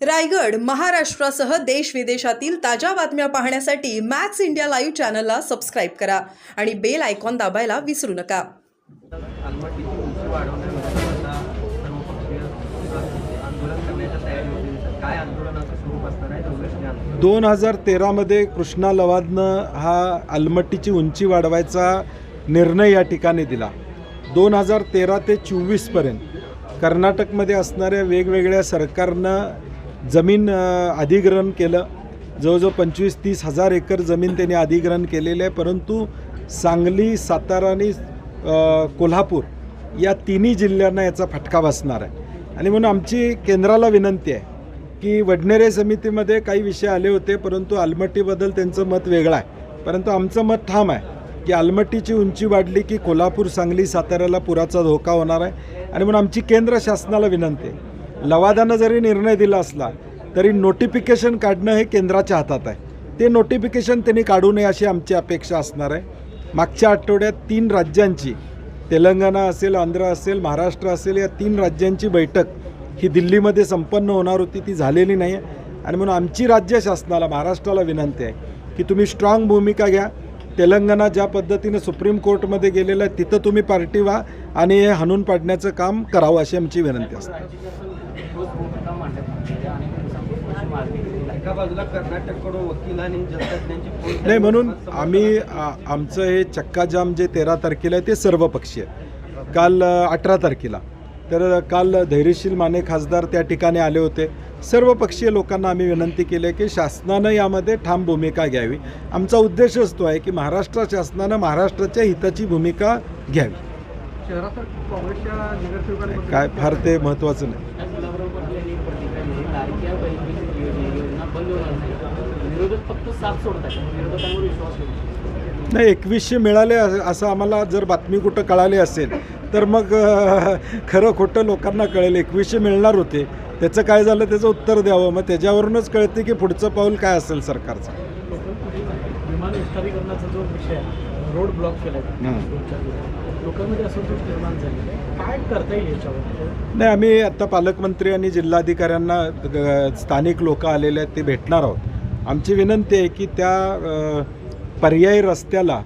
रायगड महाराष्ट्रासह देश विदेशातील ताज्या बातम्या पाहण्यासाठी मॅक्स इंडिया लाईव्ह चॅनलला सबस्क्राईब करा आणि बेल आयकॉन दाबायला विसरू नका. आलमट्टीची उंची वाढवण्यामध्ये आता सर्वपक्षीय आंदोलन करण्याच्या तयारी होती. काय आंदोलनाचं स्वरूप असणार आहे? 2013 मध्ये कृष्णा लवादनं हा आलमट्टीची उंची वाढवायचा निर्णय या ठिकाणी दिला. 2013 ते 24पर्यंत कर्नाटकमध्ये असणाऱ्या वेगवेगळ्या सरकारनं जमीन अधिग्रहण केलं. जवळजवळ 25-30 हजार एकर जमीन त्यांनी अधिग्रहण केलेलं आहे. परंतु सांगली, सातारा आणि कोल्हापूर या तिन्ही जिल्ह्यांना याचा फटका बसणार आहे. आणि म्हणून आमची केंद्राला विनंती आहे की वडनेरे समितीमध्ये काही विषय आले होते, परंतु आलमट्टीबद्दल त्यांचं मत वेगळं आहे. परंतु आमचं मत ठाम आहे की आलमट्टीची उंची वाढली की कोल्हापूर, सांगली, साताऱ्याला पुराचा धोका होणार आहे. आणि म्हणून आमची केंद्र शासनाला विनंती आहे, लवादानं जरी निर्णय दिला असला तरी नोटिफिकेशन काढणं हे केंद्राच्या हातात आहे. ते नोटिफिकेशन त्यांनी काढू नये अशी आमची अपेक्षा असणार आहे. मागच्या आठवड्यात 3 राज्यांची, तेलंगणा असेल, आंध्र असेल, महाराष्ट्र असेल, या 3 राज्यांची बैठक ही दिल्लीमध्ये संपन्न होणार होती, ती झालेली नाही आहे. आणि म्हणून आमची राज्य शासनाला, महाराष्ट्राला विनंती आहे की तुम्ही स्ट्रॉंग भूमिका घ्या. तेलंगणा ज्या पद्धतीनं सुप्रीम कोर्टमध्ये गेलेलं आहे तिथं तुम्ही पार्टी व्हा आणि हे हाणून पाडण्याचं काम करावं अशी आमची विनंती असते. एका बाजूला कर्नाटककडून वकील आणि जजज्ञांची नाही, म्हणून आम्ही आमचं हे चक्काजाम जे 13 तारखेला आहे ते सर्वपक्षीय, काल 18 तारखेला तर काल धैर्यशील माने खासदार त्या ठिकाणी आले होते. सर्वपक्षीय लोकांना आम्ही विनंती केली आहे की शासनानं यामध्ये ठाम भूमिका घ्यावी. आमचा उद्देशच तो आहे की महाराष्ट्र शासनानं महाराष्ट्राच्या हिताची भूमिका घ्यावी. शहरात काँग्रेसच्या नगरसेवकांनी काय फार ते महत्त्वाचं नाही. नाही, 2100 मिळाले असं आम्हाला जर बातमी कुठं कळाली असेल तर मग खरं खोटं लोकांना कळेल. 2100 मिळणार होते, त्याचं काय झालं त्याचं उत्तर द्यावं. मग त्याच्यावरूनच कळते की पुढचं पाऊल काय असेल सरकारचं. विमान विस्तारीकरणाचा जो विषय रोड ब्लॉक केला लोकांमध्ये असंतोष निर्माण झाले, काय करता येईल याच्यावर? नाही, आम्ही आता पालकमंत्री आणि जिल्हाधिकाऱ्यांना स्थानिक लोक आलेले आहेत ते भेटणार आहोत. आमची विनंती आहे की त्या पर्यायी रस्त्याला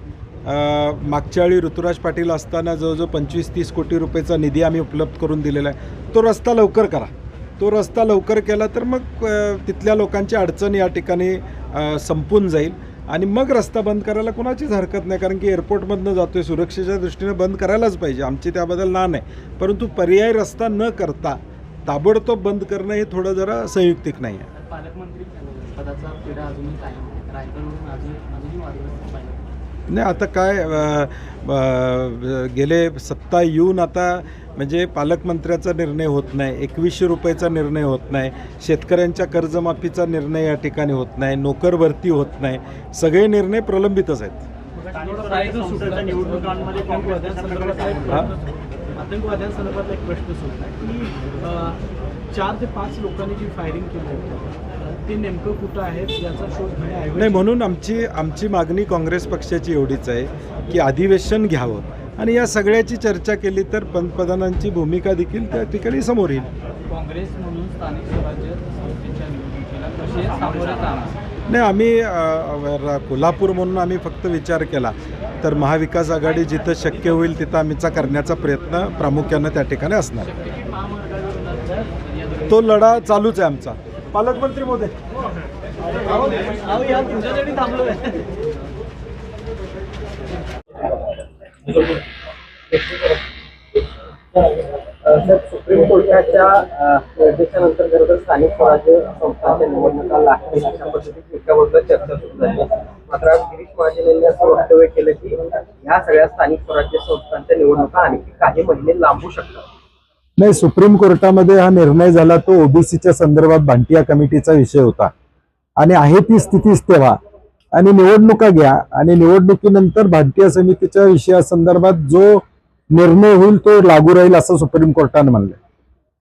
मागच्या वेळी ऋतुराज पाटील असताना जवळजवळ 25-30 कोटी रुपयेचा निधी आम्ही उपलब्ध करून दिलेला आहे. तो रस्ता लवकर करा. तो रस्ता लवकर केला तर मग तिथल्या लोकांची अडचण या ठिकाणी संपून जाईल आणि मग रस्ता बंद करायला कोणाचीच हरकत नाही. कारण की एअरपोर्टमधनं जातो आहे, सुरक्षेच्या दृष्टीने बंद करायलाच पाहिजे, आमची त्याबद्दल ना नाही. परंतु पर्यायी रस्ता न करता ताबडतोब बंद करणं हे थोडं जरा संयुक्तिक नाही आहे. पालकमंत्री पदाचा पिढा अजूनही कायम आहे. रायगडवरून अजूनही वादग्रस्त पाहिजे. नाही, आता काय गेले सत्ता येऊन आता म्हणजे पालकमंत्र्याचा निर्णय होत नाही, 2100 रुपयाचा निर्णय होत नाही, शेतकऱ्यांच्या कर्जमाफीचा निर्णय या ठिकाणी होत नाही, नोकर भरती होत नाही, सगळे निर्णय प्रलंबितच आहेत. आतंकवाद्यांसंदर्भातला एक प्रश्न सुटला की 4 ते 5 लोकांनी जी फायरिंग केली होती ते नेमकं कुठं आहेत याचा शोध घेण्याऐवजी नाही, म्हणून आमची मागणी काँग्रेस पक्षाची एवढीच आहे की अधिवेशन घ्यावं आणि या सगळ्याची चर्चा केली तर पंतप्रधानांची भूमिका देखील त्या ठिकाणी समोर येईल. काँग्रेस म्हणून स्थानिक स्वराज्य संस्थेच्या निवडणुकीला कसे सामोरे जाणार? नाही, आम्ही कोल्हापूर म्हणून आम्ही फक्त विचार केला तर महाविकास आघाडी जिथं शक्य होईल तिथं आम्हीचा करण्याचा प्रयत्न प्रामुख्यानं त्या ठिकाणी असणार. तो लढा चालूच आहे आमचा. पालकमंत्री महोदय, सुप्रीम कोर्टाच्या निर्देशानंतर खरं तर स्थानिक स्वराज्य संस्थांच्या निवडणुका लागतील अशा पद्धतीची एका बाजूला चर्चा सुरू झाली. मात्र आज गिरीश महाजन यांनी असं वक्तव्य केलं की ह्या सगळ्या स्थानिक स्वराज्य संस्थांच्या निवडणुका आणखी काही महिने लांबू शकतात. नाही, सुप्रीम कोर्टामध्ये हा निर्णय झाला तो ओबीसीच्या संदर्भात भांटिया कमिटीचा विषय होता आणि आहे ती स्थितीच तेव्हा. आणि निवडणुका घ्या आणि निवडणुकीनंतर भांटिया समितीच्या विषयासंदर्भात जो निर्णय होईल तो लागू राहील असं सुप्रीम कोर्टानं म्हणलंय.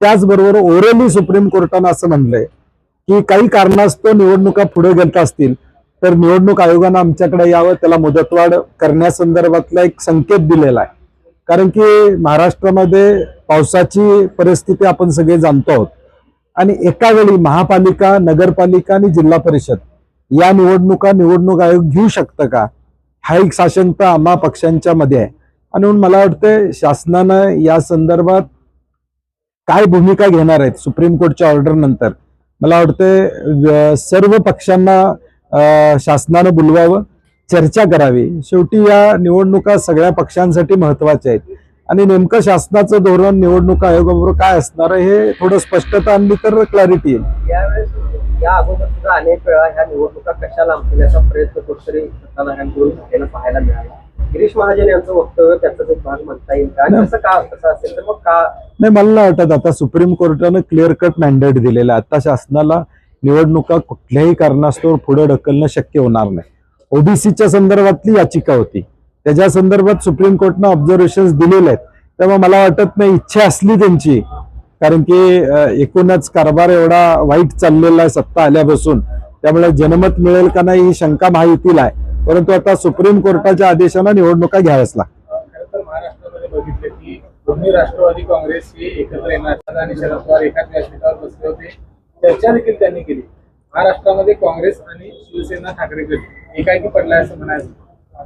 त्याचबरोबर ओरली सुप्रीम कोर्टानं असं म्हणलंय की काही कारणास्तव निवडणुका पुढे गेल्या असतील तर निवडणूक आयोगानं आमच्याकडे यावं, त्याला मुदतवाढ करण्यासंदर्भातला एक संकेत दिलेला आहे. कारण की महाराष्ट्रामध्ये पावसाची परिस्थिती आपण सगळे जाणतो आहोत आणि एका वेळी महापालिका, नगरपालिका आणि जिल्हा परिषद या निवडणूक आयोग घेऊ शकतं का, हा एक साशंकता आम्हा पक्षांच्या मध्ये आहे. आणि म्हणून मला वाटतं शासनानं या संदर्भात काय भूमिका घेणार आहेत सुप्रीम कोर्टच्या ऑर्डर नंतर, मला वाटतं सर्व पक्षांना शासनानं बोलवावं, चर्चा करावी. शेवटी या निवडणुका सगळ्या पक्षांसाठी महत्वाच्या आहेत आणि नेमकं शासनाचं धोरण निवडणूक आयोगाबरोबर काय असणार आहे हे थोडं स्पष्टता आणली तर क्लॅरिटी येईल. यावेळेस या अगोदर सुद्धा अनेक वेळा ह्या निवडणुका कशा लांबण्याचा प्रयत्न कुठेतरी सत्ताधाऱ्यांकडून झालेला पाहायला मिळाला. गिरीश महाजन यांचं वक्तव्य त्याचाच एक भाग म्हणता येईल का, आणि तसं असेल तर मग का नाही, मला नाही वाटत. आता सुप्रीम कोर्टानं क्लिअर कट मॅन्डेट दिलेलं आहे. आता शासनाला निवडणुका कुठल्याही कारणास्तव पुढे ढकलणं शक्य होणार नाही. ओबीसीच्या संदर्भातली याचिका होती, त्याच्या संदर्भात सुप्रीम कोर्टनं ऑब्झर्वेशन्स दिलेले आहेत. त्यामुळे मला वाटत नाही इच्छा असली त्यांची, कारण की एकूणच कारभार एवढा वाईट चाललेला आहे सत्ता आल्यापासून, त्यामुळे जनमत मिळेल का नाही ही शंका महायुतीला आहे. परंतु आता सुप्रीम कोर्टाच्या आदेशानं निवडणुका घ्याव्याच लागतात. खरं तर महाराष्ट्रामध्ये बघितलं की दोन्ही राष्ट्रवादी काँग्रेस हे एकत्र येणार आणि शरद पवार एकाच व्यासपीठावर बसले होते. चर्चा देखील त्यांनी केली. महाराष्ट्रामध्ये काँग्रेस आणि शिवसेना ठाकरे गट एकाकी पडलाय असं म्हणायचं.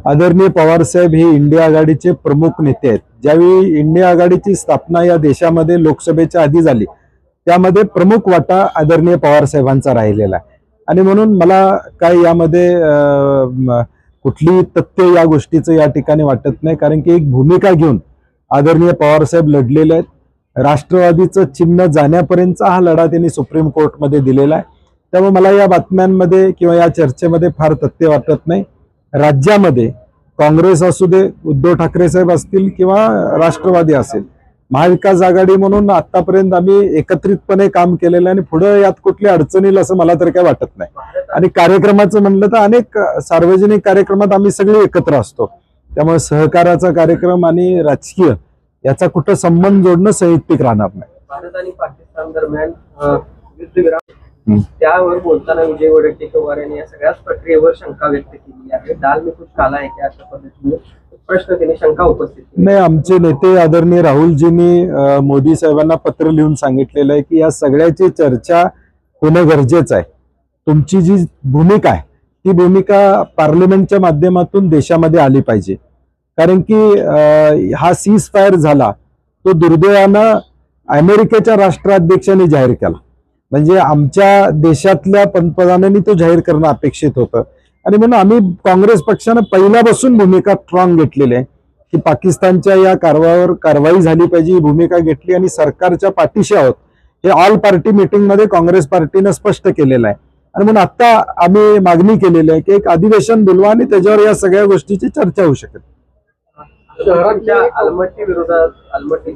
आदरणीय पवार साहेब हे इंडिया आघाडीचे प्रमुख नेते आहेत. ज्यावेळी इंडिया आघाडीची स्थापना या देशामध्ये लोकसभेच्या आधी झाली, त्यामध्ये प्रमुख वाटा आदरणीय पवार साहेबांचा राहिलेला आहे. आणि म्हणून मला काय यामध्ये कुठली तथ्य या गोष्टीचं या ठिकाणी वाटत नाही, कारण की एक भूमिका घेऊन आदरणीय पवार साहेब लढलेले आहेत. राष्ट्रवादीचं चिन्ह जाण्यापर्यंतचा हा लढा त्यांनी सुप्रीम कोर्टमध्ये दिलेला आहे. त्यामुळे मला या बातम्यांमध्ये किंवा या चर्चेमध्ये फार तथ्य वाटत नाही. राज्यामध्ये काँग्रेस असू दे, उद्धव ठाकरे साहेब असतील किंवा राष्ट्रवादी असेल, महाविकास आघाडी म्हणून आतापर्यंत आम्ही एकत्रितपणे काम केलेलं आहे आणि पुढे यात कुठली अडचण येईल असं मला तर काय वाटत नाही. आणि कार्यक्रमाचं म्हणलं तर अनेक सार्वजनिक कार्यक्रमात आम्ही सगळे एकत्र असतो, त्यामुळे सहकाराचा कार्यक्रम आणि राजकीय याचा कुठं संबंध जोडणं संयुक्तिक राहणार नाही. भारत आणि पाकिस्तान दरम्यान युद्धविराम त्यावर बोलताना विजय वडेट्टीवार यांनी या सगळ्याच प्रक्रियेवर शंका व्यक्त केली आहे. दाल में कुछ काला आहे की अशा पद्धतीने प्रश्न त्यांनी शंका उपस्थित केली. नाही, आमचे नेते आदरणीय राहुलजींनी मोदी साहेबांना पत्र लिहून सांगितलेलं आहे की या सगळ्याची चर्चा होणं गरजेचं आहे. तुमची जी भूमिका आहे ती भूमिका पार्लमेंटच्या माध्यमातून देशामध्ये आली पाहिजे, कारण की हा सीज फायर झाला तो दुर्दैवानं अमेरिकेच्या राष्ट्राध्यक्षांनी जाहीर केला. म्हणजे आमच्या देशातल्या पंतप्रधानांनी तो जाहीर करणं अपेक्षित होतं. आणि म्हणून आम्ही काँग्रेस पक्षानं पहिल्यापासून भूमिका स्ट्रॉंग घेतलेली आहे की पाकिस्तानच्या या कारवाई झाली पाहिजे ही भूमिका घेतली आणि सरकारच्या पाठीशी आहोत हे ऑल पार्टी मिटिंगमध्ये काँग्रेस पार्टीनं स्पष्ट केलेलं आहे. आणि म्हणून आता आम्ही मागणी केलेली आहे की एक अधिवेशन बोलवा आणि त्याच्यावर या सगळ्या गोष्टीची चर्चा होऊ शकेल. शहराच्या अलमट्टी विरोधात अलमट्टी